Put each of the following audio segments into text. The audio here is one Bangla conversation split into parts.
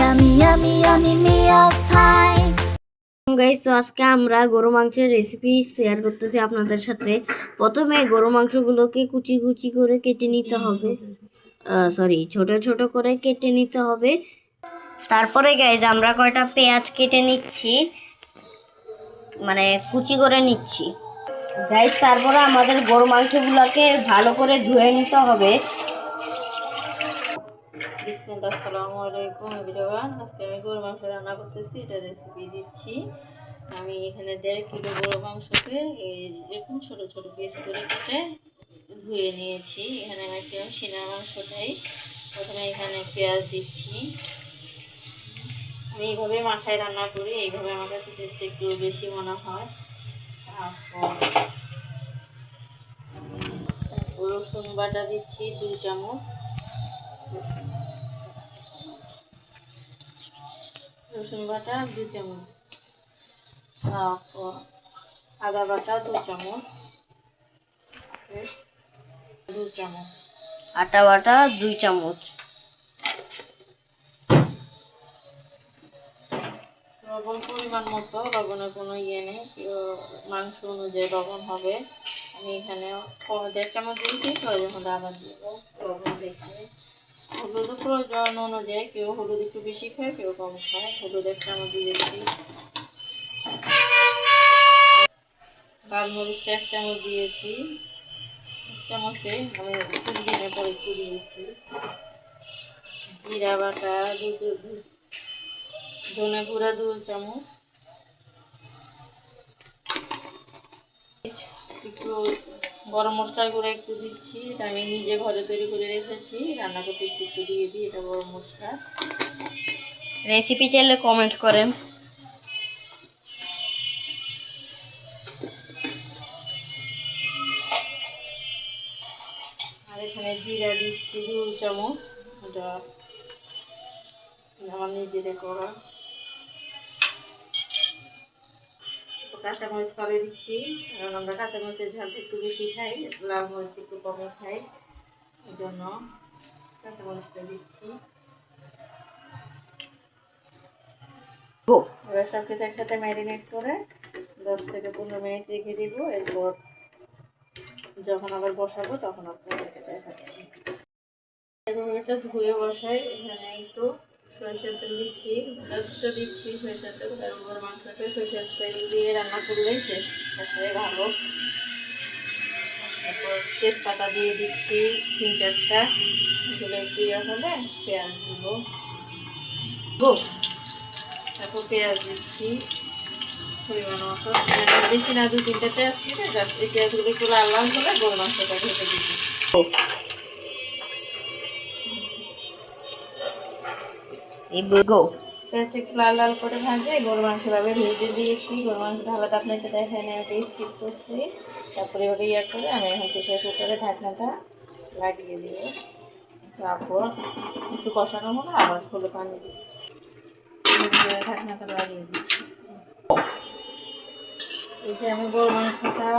yummy, yummy, yummy meal time. Guys, তো আজকে আমরা গরু মাংসের রেসিপি শেয়ার করতেছি আপনাদের সাথে। প্রথমে গরু মাংসগুলোকে কুচি কুচি করে কেটে নিতে হবে, ছোট ছোট করে কেটে নিতে হবে। তারপরে গাইস আমরা কয়টা পেঁয়াজ কেটে নিচ্ছি, মানে কুচি করে নিচ্ছি গাইস। তারপরে আমাদের গরু মাংসগুলোকে ভালো করে ধুয়ে নিতে হবে। আসসালামু আলাইকুম এভরিওয়ান। আজকে আমি গরু মাংস রান্না করতেছি, এটা রেসিপি দিচ্ছি। আমি এখানে 1.5 কিলো গরু মাংসকে এরকম ছোট ছোট পিস করে কেটে ধুয়ে নিয়েছি। এখানে ম্যাক্সিমাম সিনা মাংসটাই। প্রথমে এখানে পেঁয়াজ দিচ্ছি। আমি এইভাবে মাথায় রান্না করি, এইভাবে আমার কাছে টেস্ট একটু বেশি মনে হয়। তারপর রসুন বাটা দিচ্ছি 2 চামচ, রসুন বাটা 2 চামচ। তারপর আদা বাটা 2 চামচ, 2 চামচ আটা বাটা 2 চামচ, লবণ পরিমাণ মতো। লবণের কোনো ইয়ে নেই, মাংস অনুযায়ী লবণ হবে। আমি এখানে 1.5 চামচ দিয়েছি, প্রয়োজন হলে আবার দিব লবণ দেখে। হলুদ প্রয়োজন অনুযায়ী, কেউ হলুদ একটু বেশি খায়, কেউ কম খায়। হলুদ 1 চামচ দিয়েছি। লাল মরিচটা 1 চামচ দিয়েছি। 1 চামচে আমি পুরি দিনের পরে একটু দিয়েছি। জিরা বাটা ধনে গুঁড়া 2 চামচ, একটু গরম মশলার গুঁড়া একটু দিচ্ছি। এটা আমি নিজে ঘরে তৈরি করে রেখেছি, রান্না করতে একটু একটু দিয়ে দিই। এটা গরম মশলা। রেসিপি চাইলে কমেন্ট করেন। আর এখানে জিরা দিচ্ছি 2 চামচ, এটা আমার নিজেরে করা। কাঁচামরিচ ফলে দিচ্ছি, কারণ আমরা কাঁচামরিচের ঝালটা একটু বেশি খাই, লাল মরিচ একটু কমে খাই, এই জন্য কাঁচামরিচটা দিচ্ছি। এবার সব কিছু একসাথে ম্যারিনেট করে 10 থেকে 15 মিনিট রেখে দিব। এরপর যখন আবার বসাবো তখন আপনাদেরকে দেখাচ্ছি। এটা ধুয়ে বসাই। এখানে একটু সরিষার তেল দিচ্ছি, যথেষ্ট দিচ্ছি সরিষার তেল, কারণ গরুর মাংসটা সরিষার তেল দিয়ে রান্না করলে টেস্ট আসলে ভালো। তারপর তেজপাতা দিয়ে দিচ্ছি 3-4টা। এগুলো একটু ইয়ে হলে পেঁয়াজ দিব। তারপর পেঁয়াজ দিচ্ছি পরিমাণ মতো, বেশি না, 2-3টা পেঁয়াজ দিলে জাস্ট এই পেঁয়াজগুলো একটু লাল লাল হলে গরুর মাংসটা ভেজে দিচ্ছি। পেঁয়াজটা একটু লাল লাল করে ভাজে গরু মাংস ভাবে ভেজে দিয়েছি। গরু মাংস ঢালাটা আপনাকে দেখায় না, ওটা স্কিপ করছি। তারপরে ওটা ইয়ে করে আমি এখন প্রেশার কুকারে ঢাকনাটা লাগিয়ে দিব। তারপর একটু কষানো হলে আবার ফুলে পানি দিই, ঢাকনাটা লাগিয়ে দিচ্ছি। এই যে আমি গরু মাংসটা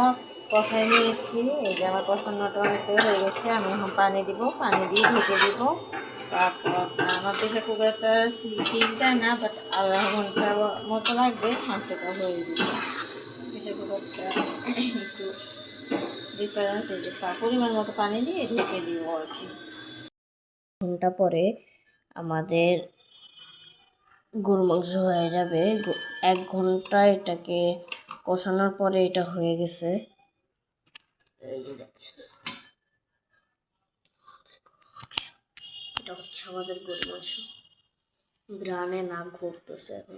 কষাই নিয়েছি, এই যে আমার কষানোটা অনেকটা হয়ে গেছে। আমি এখন পানি দিব, পানি দিয়ে ঢেকে দিব। তারপর আমার প্রেশার কুকারটা সিলটা না, বাট আধা ঘন্টা মতো লাগবে, মাংসটা হয়ে যাবে। প্রেশার কুকারটা একটু ডিফারেন্স, এই যে পরিমাণ মতো পানি দিয়ে ঢেকে দিব আর কি। ঘন্টা পরে আমাদের গরু মাংস হয়ে যাবে। 1 ঘন্টা এটাকে কষানোর পরে এটা হয়ে গেছে। এই যে দেখেন, এটা হচ্ছে আমাদের গরু মাংস। গ্রানে নাক ঘুরতেছে এখন।